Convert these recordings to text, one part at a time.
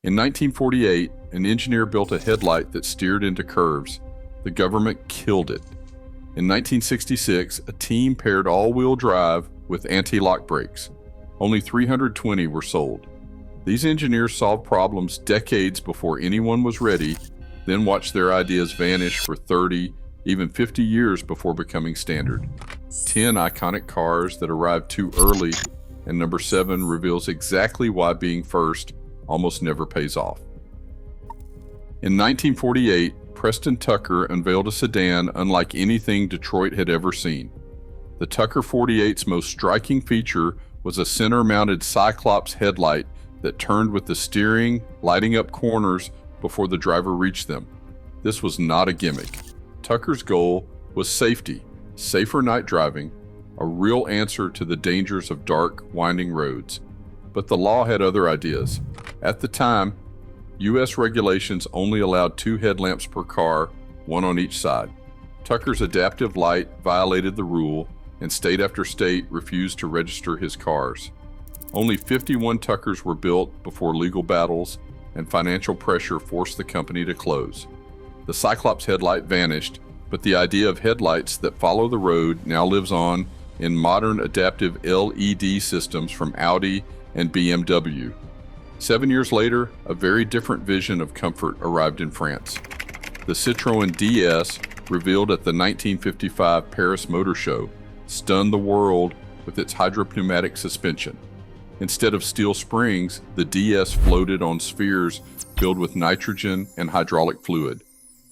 In 1948, an engineer built a headlight that steered into curves. The government killed it. In 1966, a team paired all-wheel drive with anti-lock brakes. Only 320 were sold. These engineers solved problems decades before anyone was ready, then watched their ideas vanish for 30, even 50 years before becoming standard. 10 iconic cars that arrived too early, and number 7 reveals exactly why being first almost never pays off. In 1948, Preston Tucker unveiled a sedan unlike anything Detroit had ever seen. The Tucker 48's most striking feature was a center-mounted Cyclops headlight that turned with the steering, lighting up corners before the driver reached them. This was not a gimmick. Tucker's goal was safety, safer night driving, a real answer to the dangers of dark, winding roads. But the law had other ideas. At the time, U.S. regulations only allowed 2 headlamps per car, one on each side. Tucker's adaptive light violated the rule, and state after state refused to register his cars. Only 51 Tuckers were built before legal battles and financial pressure forced the company to close. The Cyclops headlight vanished, but the idea of headlights that follow the road now lives on in modern adaptive LED systems from Audi and BMW. 7 years later, a very different vision of comfort arrived in France. The Citroën DS, revealed at the 1955 Paris Motor Show, stunned the world with its hydropneumatic suspension. Instead of steel springs, the DS floated on spheres filled with nitrogen and hydraulic fluid.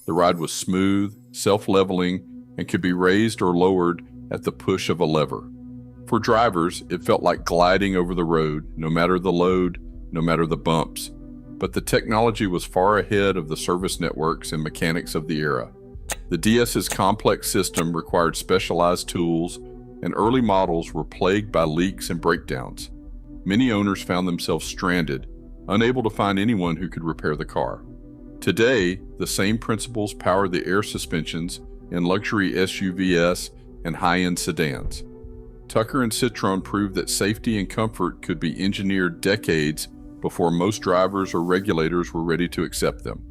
The ride was smooth, self-leveling, and could be raised or lowered at the push of a lever. For drivers, it felt like gliding over the road, no matter the load, no matter the bumps. But the technology was far ahead of the service networks and mechanics of the era. The DS's complex system required specialized tools, and early models were plagued by leaks and breakdowns. Many owners found themselves stranded, unable to find anyone who could repair the car. Today, the same principles power the air suspensions in luxury SUVs and high-end sedans. Tucker and Citroën proved that safety and comfort could be engineered decades before most drivers or regulators were ready to accept them.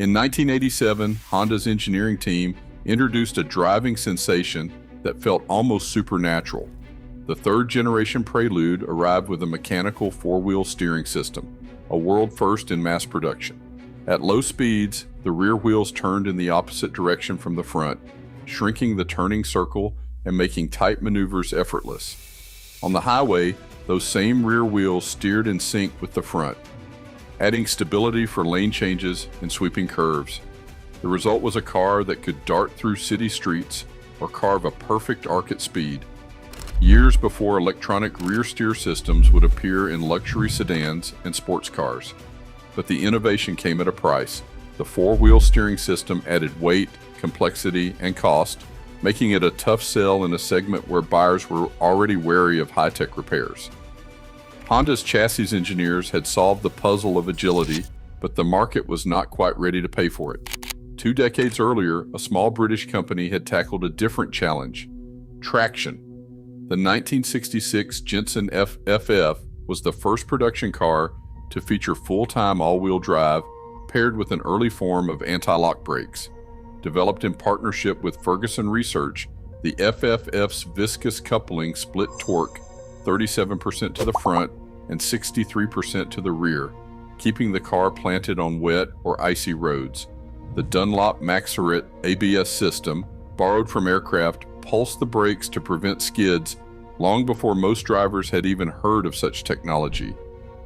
In 1987, Honda's engineering team introduced a driving sensation that felt almost supernatural. The third-generation Prelude arrived with a mechanical four-wheel steering system, a world first in mass production. At low speeds, the rear wheels turned in the opposite direction from the front, shrinking the turning circle and making tight maneuvers effortless. On the highway, those same rear wheels steered in sync with the front, adding stability for lane changes and sweeping curves. The result was a car that could dart through city streets or carve a perfect arc at speed. Years before electronic rear steer systems would appear in luxury sedans and sports cars. But the innovation came at a price. The four-wheel steering system added weight, complexity, and cost, making it a tough sell in a segment where buyers were already wary of high-tech repairs. Honda's chassis engineers had solved the puzzle of agility, but the market was not quite ready to pay for it. 2 decades earlier, a small British company had tackled a different challenge: traction. The 1966 Jensen FF was the first production car to feature full-time all-wheel drive paired with an early form of anti-lock brakes. Developed in partnership with Ferguson Research, the FFF's viscous coupling split torque 37% to the front and 63% to the rear, keeping the car planted on wet or icy roads. The Dunlop Maxaret ABS system, borrowed from aircraft, pulsed the brakes to prevent skids long before most drivers had even heard of such technology.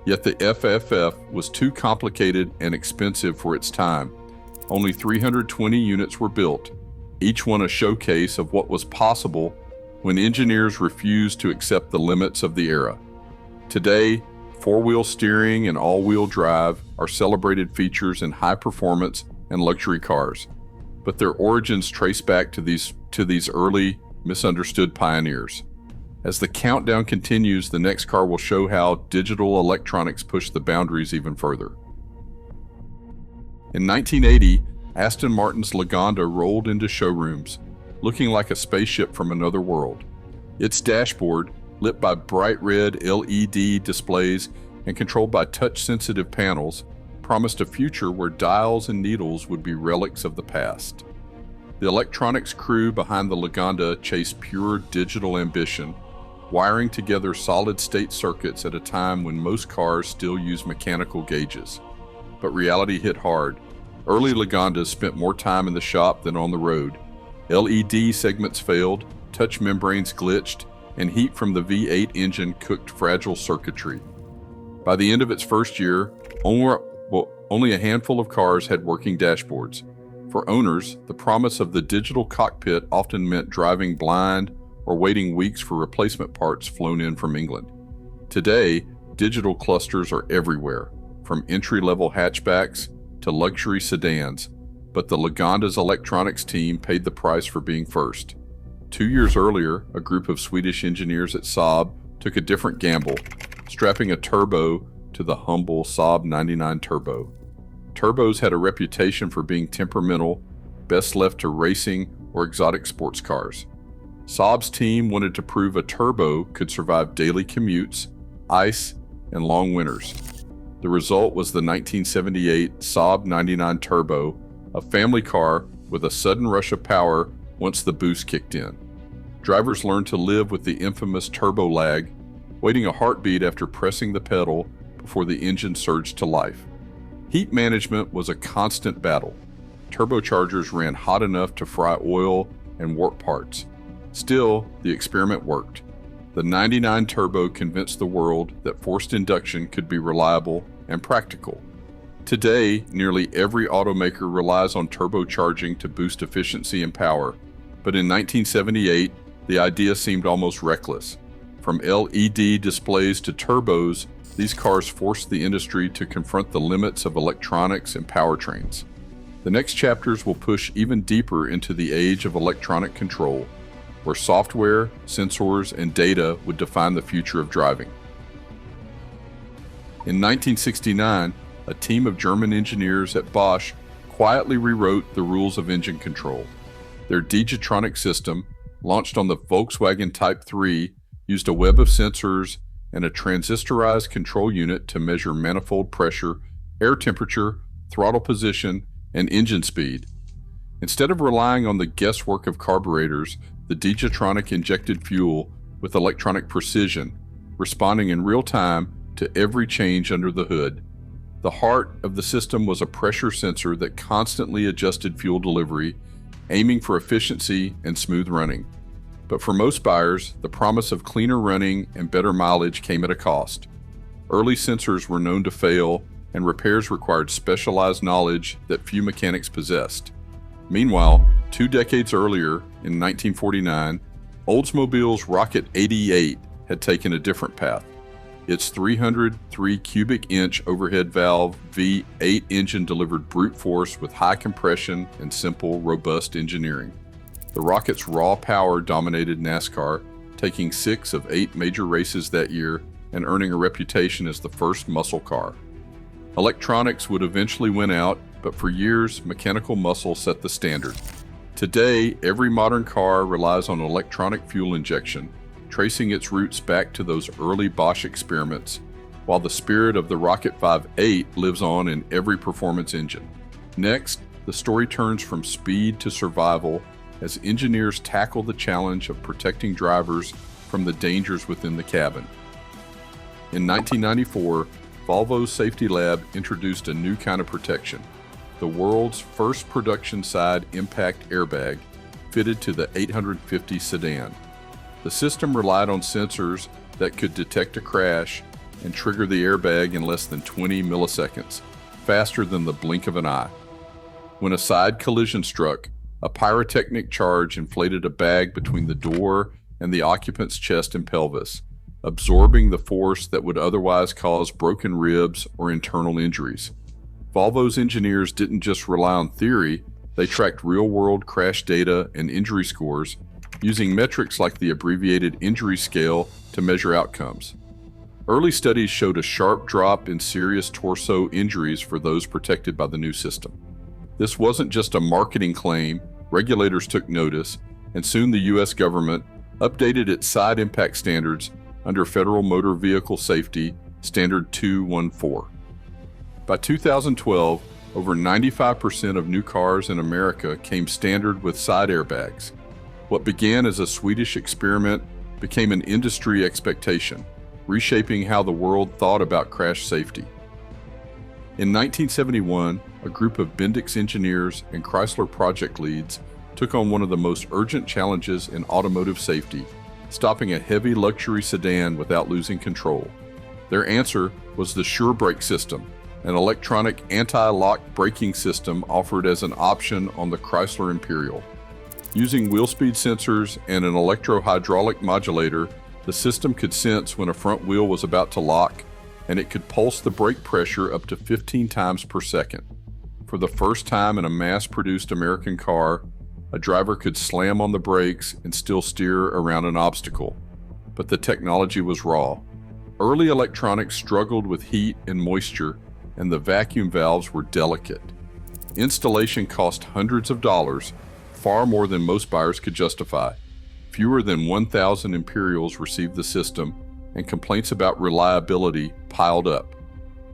Yet the FFF was too complicated and expensive for its time. Only 320 units were built, each one a showcase of what was possible when engineers refused to accept the limits of the era. Today, four-wheel steering and all-wheel drive are celebrated features in high-performance and luxury cars, but their origins trace back to these early, misunderstood pioneers. As the countdown continues, the next car will show how digital electronics push the boundaries even further. In 1980, Aston Martin's Lagonda rolled into showrooms, looking like a spaceship from another world. Its dashboard, lit by bright red LED displays, and controlled by touch-sensitive panels, promised a future where dials and needles would be relics of the past. The electronics crew behind the Lagonda chased pure digital ambition, wiring together solid-state circuits at a time when most cars still use mechanical gauges. But reality hit hard. Early Lagondas spent more time in the shop than on the road. LED segments failed, touch membranes glitched, and heat from the V8 engine cooked fragile circuitry. By the end of its first year, only a handful of cars had working dashboards. For owners, the promise of the digital cockpit often meant driving blind or waiting weeks for replacement parts flown in from England. Today, digital clusters are everywhere, from entry-level hatchbacks to luxury sedans, but the Lagonda's electronics team paid the price for being first. 2 years earlier, a group of Swedish engineers at Saab took a different gamble, strapping a turbo to the humble Saab 99 Turbo. Turbos had a reputation for being temperamental, best left to racing or exotic sports cars. Saab's team wanted to prove a turbo could survive daily commutes, ice, and long winters. The result was the 1978 Saab 99 Turbo, a family car with a sudden rush of power once the boost kicked in. Drivers learned to live with the infamous turbo lag, waiting a heartbeat after pressing the pedal before the engine surged to life. Heat management was a constant battle. Turbochargers ran hot enough to fry oil and warp parts. Still, the experiment worked. The 99 Turbo convinced the world that forced induction could be reliable and practical. Today, nearly every automaker relies on turbocharging to boost efficiency and power, but in 1978, the idea seemed almost reckless. From LED displays to turbos, these cars forced the industry to confront the limits of electronics and powertrains. The next chapters will push even deeper into the age of electronic control, where software, sensors, and data would define the future of driving. In 1969, a team of German engineers at Bosch quietly rewrote the rules of engine control. Their Digitronic system, launched on the Volkswagen Type 3, used a web of sensors and a transistorized control unit to measure manifold pressure, air temperature, throttle position, and engine speed. Instead of relying on the guesswork of carburetors, the Digitronic injected fuel with electronic precision, responding in real time to every change under the hood. The heart of the system was a pressure sensor that constantly adjusted fuel delivery, aiming for efficiency and smooth running. But for most buyers, the promise of cleaner running and better mileage came at a cost. Early sensors were known to fail, and repairs required specialized knowledge that few mechanics possessed. Meanwhile, 2 decades earlier, in 1949, Oldsmobile's Rocket 88 had taken a different path. Its 303 cubic inch overhead valve V8 engine delivered brute force with high compression and simple, robust engineering. The Rocket's raw power dominated NASCAR, taking 6 of 8 major races that year and earning a reputation as the first muscle car. Electronics would eventually win out, but for years, mechanical muscle set the standard. Today, every modern car relies on electronic fuel injection, tracing its roots back to those early Bosch experiments, while the spirit of the Rocket 5.8 lives on in every performance engine. Next, the story turns from speed to survival as engineers tackle the challenge of protecting drivers from the dangers within the cabin. In 1994, Volvo's Safety Lab introduced a new kind of protection, the world's first production-side impact airbag fitted to the 850 sedan. The system relied on sensors that could detect a crash and trigger the airbag in less than 20 milliseconds, faster than the blink of an eye. When a side collision struck, a pyrotechnic charge inflated a bag between the door and the occupant's chest and pelvis, absorbing the force that would otherwise cause broken ribs or internal injuries. Volvo's engineers didn't just rely on theory, they tracked real-world crash data and injury scores, using metrics like the abbreviated injury scale to measure outcomes. Early studies showed a sharp drop in serious torso injuries for those protected by the new system. This wasn't just a marketing claim, regulators took notice, and soon the U.S. government updated its side impact standards under Federal Motor Vehicle Safety Standard 214. By 2012, over 95% of new cars in America came standard with side airbags. What began as a Swedish experiment became an industry expectation, reshaping how the world thought about crash safety. In 1971, a group of Bendix engineers and Chrysler project leads took on one of the most urgent challenges in automotive safety, stopping a heavy luxury sedan without losing control. Their answer was the SureBrake system, an electronic anti-lock braking system offered as an option on the Chrysler Imperial. Using wheel speed sensors and an electro-hydraulic modulator, the system could sense when a front wheel was about to lock, and it could pulse the brake pressure up to 15 times per second. For the first time in a mass-produced American car, a driver could slam on the brakes and still steer around an obstacle. But the technology was raw. Early electronics struggled with heat and moisture, and the vacuum valves were delicate. Installation cost hundreds of dollars, far more than most buyers could justify. Fewer than 1,000 Imperials received the system, and complaints about reliability piled up.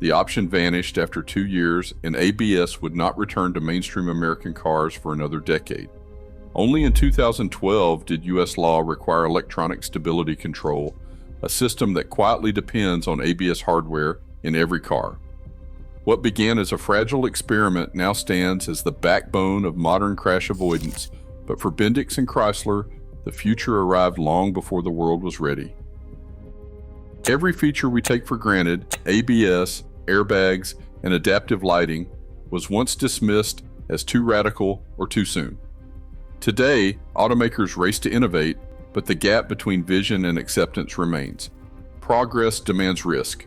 The option vanished after 2 years, and ABS would not return to mainstream American cars for another decade. Only in 2012 did U.S. law require electronic stability control, a system that quietly depends on ABS hardware in every car. What began as a fragile experiment now stands as the backbone of modern crash avoidance, but for Bendix and Chrysler, the future arrived long before the world was ready. Every feature we take for granted, ABS, airbags, and adaptive lighting, was once dismissed as too radical or too soon. Today, automakers race to innovate, but the gap between vision and acceptance remains. Progress demands risk.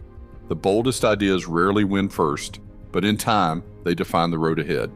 The boldest ideas rarely win first, but in time, they define the road ahead.